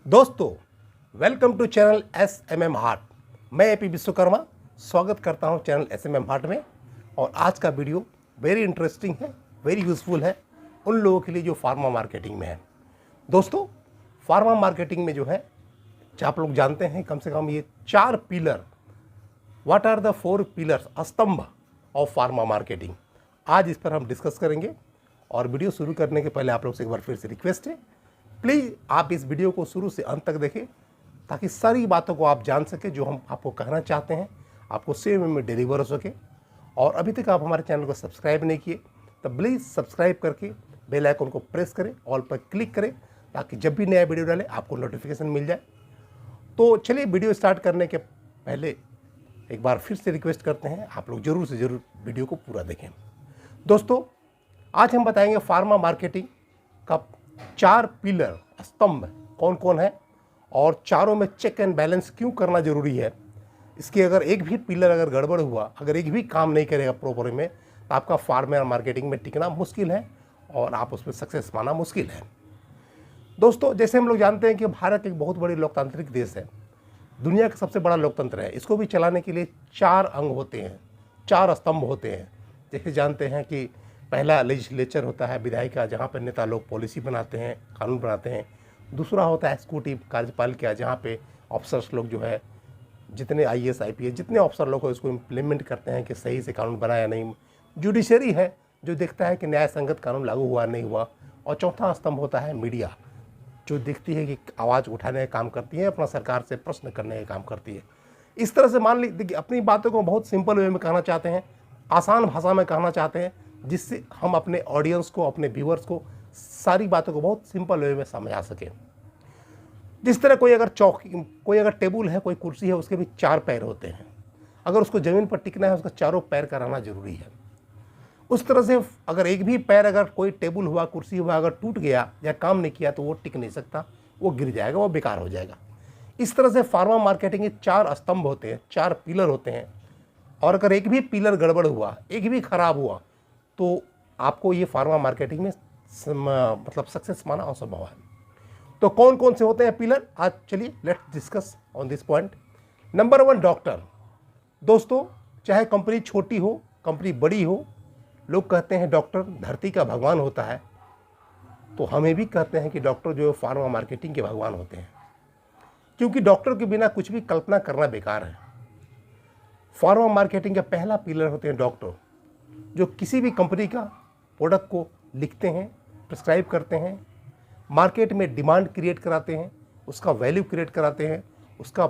दोस्तों, welcome to channel SMM heart. मैं AP Vishwakarma स्वागत करता हूं चैनल SMM हार्ट में। और आज का वीडियो वेरी इंटरेस्टिंग है, वेरी यूज़फुल है उन लोगों के लिए जो फार्मा मार्केटिंग में है। दोस्तों, फार्मा मार्केटिंग में जो है, आप लोग जानते हैं कम से कम ये 4 pillar, what are the 4 pillars, स्तंभ ऑफ फार्मा मार्केटिंग, आज इस पर हम डिस्कस करेंगे। और वीडियो शुरू करने के पहले आप लोग से एक बार फिर से रिक्वेस्ट है, प्लीज़ आप इस वीडियो को शुरू से अंत तक देखें ताकि सारी बातों को आप जान सकें जो हम आपको कहना चाहते हैं, आपको सेम वे में डिलीवर हो सके। और अभी तक आप हमारे चैनल को सब्सक्राइब नहीं किए तो प्लीज़ सब्सक्राइब करके बेल आइकन को प्रेस करें, ऑल पर क्लिक करें ताकि जब भी नया वीडियो डालें आपको नोटिफिकेशन मिल जाए। तो चलिए, वीडियो स्टार्ट करने के पहले एक बार फिर से रिक्वेस्ट करते हैं, आप लोग ज़रूर से ज़रूर वीडियो को पूरा देखें। दोस्तों, आज हम बताएंगे फार्मा मार्केटिंग का 4 पिलर, स्तंभ कौन कौन है और चारों में चेक एंड बैलेंस क्यों करना जरूरी है। इसके अगर एक भी पिलर अगर गड़बड़ हुआ, अगर एक भी काम नहीं करेगा प्रॉपर में, तो आपका फार्मा मार्केटिंग में टिकना मुश्किल है और आप उसमें सक्सेस पाना मुश्किल है। दोस्तों, जैसे हम लोग जानते हैं कि भारत एक बहुत बड़ी लोकतांत्रिक देश है, दुनिया का सबसे बड़ा लोकतंत्र है। इसको भी चलाने के लिए 4 अंग होते हैं, 4 स्तंभ होते हैं। जैसे जानते हैं कि पहला लेजिस्लेचर होता है, विधायिका, जहाँ पर नेता लोग पॉलिसी बनाते हैं, कानून बनाते हैं। दूसरा होता है एक्जीक्यूटिव, कार्यपालिका, जहाँ पे अफसर्स लोग जो है, जितने IAS IPS जितने अफसर लोग हैं उसको इम्प्लीमेंट करते हैं कि सही से कानून बना या नहीं। जुडिशरी है जो देखता है कि न्याय संगत कानून लागू हुआ नहीं हुआ। और चौथा स्तंभ होता है मीडिया, जो देखती है कि आवाज़ उठाने का काम करती है, अपना सरकार से प्रश्न करने का काम करती है। इस तरह से मान लीजिए, देखिए, अपनी बातों को बहुत सिंपल वे में कहना चाहते हैं, आसान भाषा में कहना चाहते हैं, जिससे हम अपने ऑडियंस को, अपने व्यूअर्स को सारी बातों को बहुत सिंपल वे में समझा सकें। जिस तरह कोई अगर टेबल है, कोई कुर्सी है, उसके भी 4 पैर होते हैं। अगर उसको ज़मीन पर टिकना है, उसका चारों पैर का रहना जरूरी है। उस तरह से अगर एक भी पैर, अगर कोई टेबल हुआ, कुर्सी हुआ, अगर टूट गया या काम नहीं किया तो वो टिक नहीं सकता, वो गिर जाएगा, वो बेकार हो जाएगा। इस तरह से फार्मा मार्केटिंग के 4 स्तंभ होते हैं, 4 पिलर होते हैं। और अगर एक भी पिलर गड़बड़ हुआ, एक भी खराब हुआ, तो आपको ये फार्मा मार्केटिंग में मतलब सक्सेस पाना असंभव है। तो कौन कौन से होते हैं पिलर, आज चलिए let's discuss on this point. Number 1, doctor. दोस्तों, चाहे कंपनी छोटी हो, कंपनी बड़ी हो, लोग कहते हैं डॉक्टर धरती का भगवान होता है, तो हमें भी कहते हैं कि डॉक्टर जो है फार्मा मार्केटिंग के भगवान होते हैं, क्योंकि डॉक्टर के बिना कुछ भी कल्पना करना बेकार है। फार्मा मार्केटिंग का पहला पिलर होते हैं डॉक्टर, जो किसी भी कंपनी का प्रोडक्ट को लिखते हैं, प्रिस्क्राइब करते हैं, मार्केट में डिमांड क्रिएट कराते हैं, उसका वैल्यू क्रिएट कराते हैं, उसका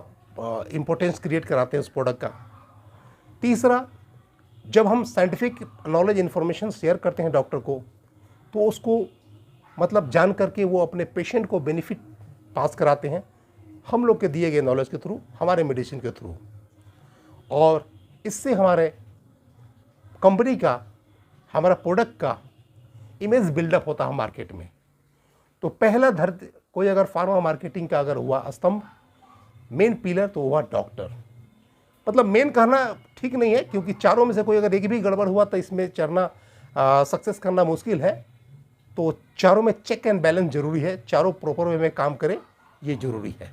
इम्पोर्टेंस क्रिएट कराते हैं उस प्रोडक्ट का। तीसरा, जब हम साइंटिफिक नॉलेज इन्फॉर्मेशन शेयर करते हैं डॉक्टर को, तो उसको मतलब जान करके वो अपने पेशेंट को बेनिफिट पास कराते हैं, हम लोग के दिए गए नॉलेज के थ्रू, हमारे मेडिसिन के थ्रू। और इससे हमारे कंपनी का, हमारा प्रोडक्ट का इमेज बिल्डअप होता है मार्केट में। तो पहला कोई अगर फार्मा मार्केटिंग का अगर हुआ स्तंभ, मेन पिलर, तो हुआ डॉक्टर। मतलब मेन कहना ठीक नहीं है, क्योंकि चारों में से कोई अगर एक भी गड़बड़ हुआ तो इसमें चढ़ना, सक्सेस करना मुश्किल है। तो चारों में चेक एंड बैलेंस जरूरी है, चारों प्रॉपर वे में काम करें, ये जरूरी है।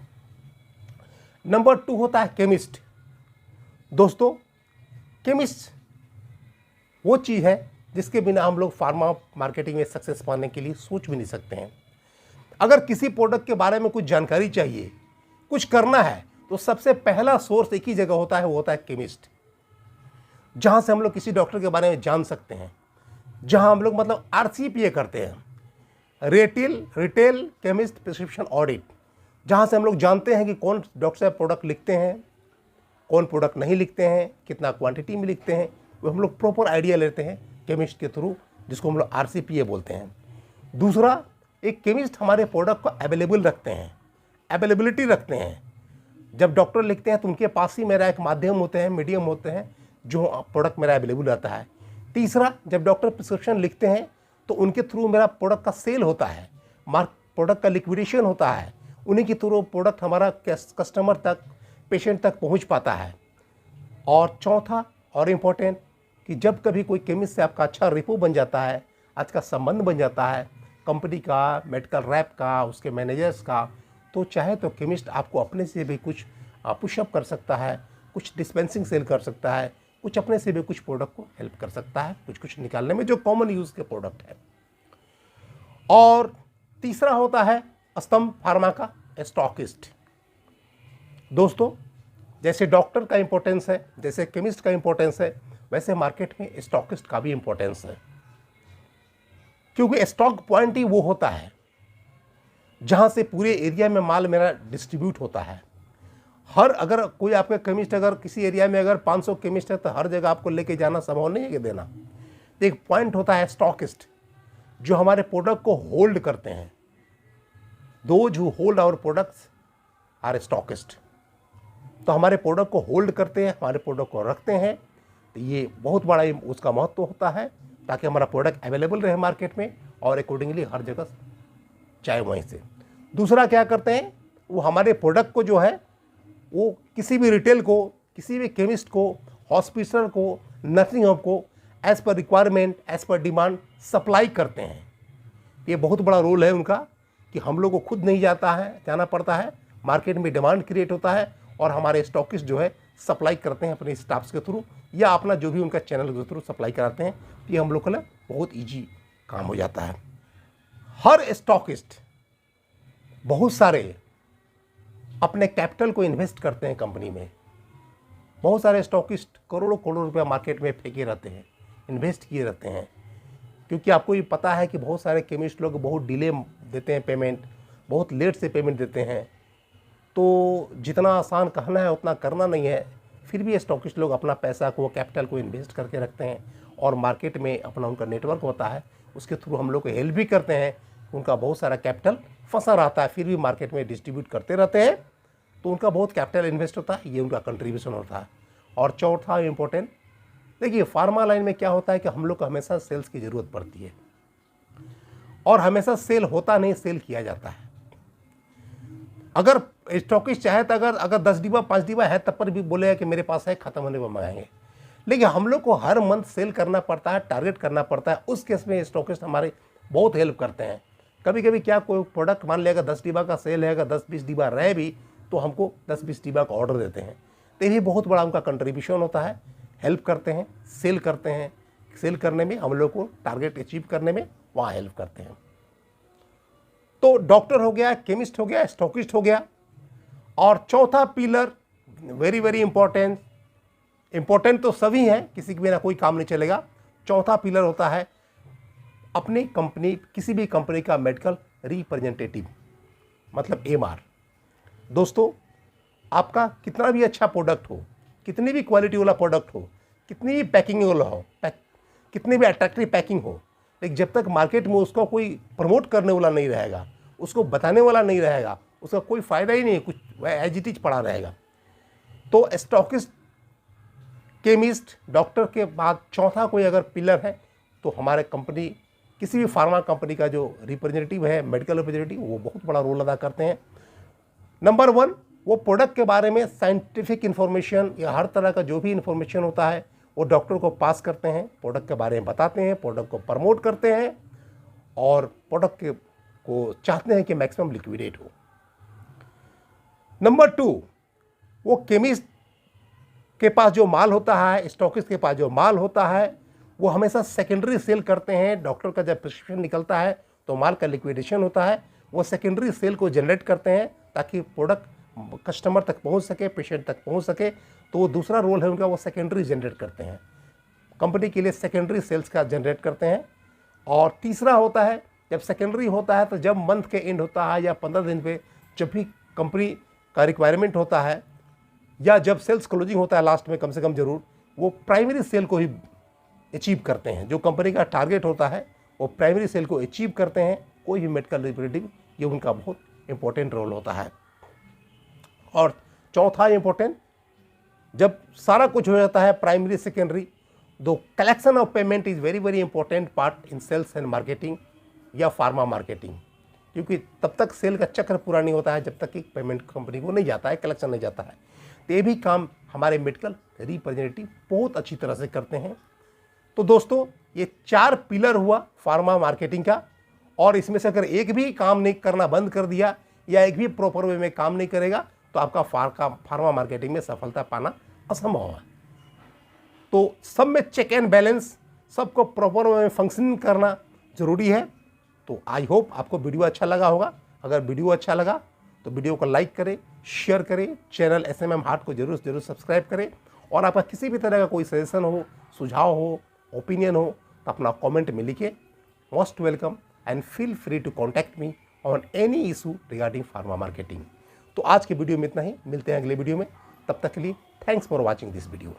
नंबर 2 होता है केमिस्ट। दोस्तों, केमिस्ट वो चीज़ है जिसके बिना हम लोग फार्मा मार्केटिंग में सक्सेस पाने के लिए सोच भी नहीं सकते हैं। अगर किसी प्रोडक्ट के बारे में कुछ जानकारी चाहिए, कुछ करना है, तो सबसे पहला सोर्स एक ही जगह होता है, वो होता है केमिस्ट, जहां से हम लोग किसी डॉक्टर के बारे में जान सकते हैं, जहां हम लोग मतलब RCPA करते हैं, रिटेल केमिस्ट प्रिस्क्रिप्शन ऑडिट, जहां से हम लोग जानते हैं कि कौन डॉक्टर साहब प्रोडक्ट लिखते हैं, कौन प्रोडक्ट नहीं लिखते हैं, कितना क्वांटिटी में लिखते हैं, वो हम लोग प्रॉपर आइडिया लेते हैं केमिस्ट के थ्रू, जिसको हम लोग RCPA बोलते हैं। दूसरा, एक केमिस्ट हमारे प्रोडक्ट को अवेलेबल रखते हैं, अवेलेबिलिटी रखते हैं। जब डॉक्टर लिखते हैं तो उनके पास ही मेरा एक माध्यम होते हैं, मीडियम होते हैं, जो प्रोडक्ट मेरा अवेलेबल रहता है। तीसरा, जब डॉक्टर प्रिस्क्रिप्शन लिखते हैं तो उनके थ्रू मेरा प्रोडक्ट का सेल होता है, प्रोडक्ट का लिक्विडेशन होता है, उन्हीं के थ्रू प्रोडक्ट हमारा कस्टमर तक, पेशेंट तक पहुँच पाता है। और चौथा और इम्पोर्टेंट, कि जब कभी कोई केमिस्ट से आपका अच्छा रिपो बन जाता है, आज का संबंध बन जाता है कंपनी का, मेडिकल रैप का, उसके मैनेजर्स का, तो चाहे तो केमिस्ट आपको अपने से भी कुछ पुशअप कर सकता है, कुछ डिस्पेंसिंग सेल कर सकता है, कुछ अपने से भी कुछ प्रोडक्ट को हेल्प कर सकता है कुछ कुछ निकालने में जो कॉमन यूज़ के प्रोडक्ट है। और तीसरा होता है स्तंभ फार्मा का स्टॉकिस्ट। दोस्तों, जैसे डॉक्टर का इंपॉर्टेंस है, जैसे केमिस्ट का इंपॉर्टेंस है, वैसे मार्केट में स्टॉकिस्ट का भी इंपॉर्टेंस है, क्योंकि स्टॉक पॉइंट ही वो होता है जहां से पूरे एरिया में माल मेरा डिस्ट्रीब्यूट होता है। अगर कोई आपका केमिस्ट अगर किसी एरिया में अगर 500 केमिस्ट है तो हर जगह आपको लेके जाना संभव नहीं है कि देना। तो एक पॉइंट होता है स्टॉकिस्ट जो हमारे प्रोडक्ट को होल्ड करते हैं। Those who hold our products are stockist. तो हमारे प्रोडक्ट को होल्ड करते हैं, हमारे प्रोडक्ट को रखते हैं, तो ये बहुत बड़ा उसका महत्व होता है ताकि हमारा प्रोडक्ट अवेलेबल रहे मार्केट में और अकॉर्डिंगली हर जगह चाहे वहीं से। दूसरा क्या करते हैं, वो हमारे प्रोडक्ट को जो है वो किसी भी रिटेल को, किसी भी केमिस्ट को, हॉस्पिटल को, नर्सिंग होम को as per requirement, as per demand supply करते हैं। ये बहुत बड़ा रोल है उनका कि हम लोग को खुद नहीं जाना पड़ता है, मार्केट में डिमांड क्रिएट होता है और हमारे स्टॉकिस्ट जो है सप्लाई करते हैं अपने स्टाफ्स के थ्रू या अपना जो भी उनका चैनल के थ्रू सप्लाई कराते हैं। ये हम लोग के लिए बहुत ईजी काम हो जाता है। हर स्टॉकिस्ट बहुत सारे अपने कैपिटल को इन्वेस्ट करते हैं कंपनी में। बहुत सारे स्टॉकिस्ट करोड़ों करोड़ों रुपया मार्केट में फेंके रहते हैं, इन्वेस्ट किए रहते हैं, क्योंकि आपको ये पता है कि बहुत सारे केमिस्ट लोग बहुत डिले देते हैं पेमेंट, बहुत लेट से पेमेंट देते हैं। तो जितना आसान कहना है उतना करना नहीं है, फिर भी स्टॉकिस्ट लोग अपना पैसा को, कैपिटल को इन्वेस्ट करके रखते हैं और मार्केट में अपना उनका नेटवर्क होता है, उसके थ्रू हम लोग को हेल्प भी करते हैं। उनका बहुत सारा कैपिटल फंसा रहता है, फिर भी मार्केट में डिस्ट्रीब्यूट करते रहते हैं, तो उनका बहुत कैपिटल इन्वेस्ट होता है, ये उनका कंट्रीब्यूशन होता है। और चौथा इम्पोर्टेंट, देखिए फार्मा लाइन में क्या होता है कि हम लोग को हमेशा सेल्स की ज़रूरत पड़ती है और हमेशा सेल होता नहीं, सेल किया जाता है। अगर स्टॉकिस्ट चाहे तो अगर 10 डिब्बा 5 डिब्बा है तब पर भी बोलेगा कि मेरे पास है, ख़त्म होने पर मंगाएंगे, लेकिन हम लोग को हर मंथ सेल करना पड़ता है, टारगेट करना पड़ता है। उस केस में स्टॉकिस्ट हमारे बहुत हेल्प करते हैं। कभी कभी क्या कोई प्रोडक्ट मान लिया 10 डिब्बा का सेल है, अगर 10-20 डिब्बा रहे भी तो हमको 10-20 डिब्बा का ऑर्डर देते हैं। तो ये बहुत बड़ा उनका कंट्रीब्यूशन होता है, हेल्प करते हैं, सेल करते हैं, सेल करने में हम लोग को टारगेट अचीव करने में वहाँ हेल्प करते हैं। तो डॉक्टर हो गया, केमिस्ट हो गया, स्टॉकिस्ट हो गया। और चौथा पिलर वेरी वेरी इंपॉर्टेंट तो सभी हैं, किसी के बिना कोई काम नहीं चलेगा। चौथा पिलर होता है अपनी कंपनी, किसी भी कंपनी का मेडिकल रिप्रेजेंटेटिव, मतलब एमआर। दोस्तों, आपका कितना भी अच्छा प्रोडक्ट हो, कितनी भी क्वालिटी वाला प्रोडक्ट हो, कितनी भी पैकिंग वाला हो, कितनी भी अट्रैक्टिव पैकिंग हो, लेकिन जब तक मार्केट में उसको कोई प्रमोट करने वाला नहीं रहेगा, उसको बताने वाला नहीं रहेगा, उसका कोई फ़ायदा ही नहीं है, कुछ एज इट इज पड़ा रहेगा। तो स्टॉकिस्ट, केमिस्ट, डॉक्टर के बाद चौथा कोई अगर पिलर है तो हमारे कंपनी, किसी भी फार्मा कंपनी का जो रिप्रेजेंटेटिव है, मेडिकल रिप्रेजेंटेटिव, वो बहुत बड़ा रोल अदा करते हैं। नंबर 1, वो प्रोडक्ट के बारे में साइंटिफिक इन्फॉर्मेशन या हर तरह का जो भी इन्फॉर्मेशन होता है वो डॉक्टर को पास करते हैं, प्रोडक्ट के बारे में बताते हैं, प्रोडक्ट को प्रमोट करते हैं और प्रोडक्ट को चाहते हैं कि मैक्सिमम लिक्विडेट हो। नंबर 2, वो केमिस्ट के पास जो माल होता है, स्टॉकिस्ट के पास जो माल होता है, वो हमेशा सेकेंडरी सेल करते हैं। डॉक्टर का जब प्रिस्क्रिप्शन निकलता है तो माल का लिक्विडेशन होता है, वो सेकेंडरी सेल को जनरेट करते हैं ताकि प्रोडक्ट कस्टमर तक पहुंच सके, पेशेंट तक पहुंच सके। तो वो दूसरा रोल है उनका, वो सेकेंडरी जनरेट करते हैं, कंपनी के लिए सेकेंडरी सेल्स का जनरेट करते हैं। और तीसरा होता है, जब सेकेंडरी होता है तो जब मंथ के एंड होता है या 15 दिन पे जब भी कंपनी का रिक्वायरमेंट होता है या जब सेल्स क्लोजिंग होता है लास्ट में कम से कम जरूर, वो प्राइमरी सेल को ही अचीव करते हैं। जो कंपनी का टारगेट होता है वो प्राइमरी सेल को अचीव करते हैं। कोई भी मेडिकल रिप्रेजेंटेटिव, ये उनका बहुत इंपॉर्टेंट रोल होता है। और चौथा इंपॉर्टेंट, जब सारा कुछ हो जाता है प्राइमरी सेकेंडरी, दो collection of payment is very very important part in sales and marketing या फार्मा मार्केटिंग, क्योंकि तब तक सेल का चक्र पूरा नहीं होता है जब तक कि पेमेंट कंपनी को नहीं जाता है, कलेक्शन नहीं जाता है। तो ये भी काम हमारे मेडिकल रिप्रेजेंटेटिव बहुत अच्छी तरह से करते हैं। तो दोस्तों, ये 4 पिलर हुआ फार्मा मार्केटिंग का, और इसमें से अगर एक भी काम नहीं करना बंद कर दिया, या एक भी प्रॉपर वे में काम नहीं करेगा तो आपका फार्मा मार्केटिंग में सफलता पाना असंभव है। तो सब में चेक एंड बैलेंस, सबको प्रॉपर वे में फंक्शनिंग करना जरूरी है। तो आई होप आपको वीडियो अच्छा लगा होगा। अगर वीडियो अच्छा लगा तो वीडियो को लाइक करें, शेयर करें, चैनल SMM हार्ट को जरूर सब्सक्राइब करें। और आपका किसी भी तरह का कोई सजेशन हो, सुझाव हो, ओपिनियन हो तो अपना कमेंट में लिखिए। Most welcome and feel free to contact me on any issue regarding pharma marketing. तो आज के वीडियो में इतना ही, मिलते हैं अगले वीडियो में। तब तक के लिए thanks for watching this video.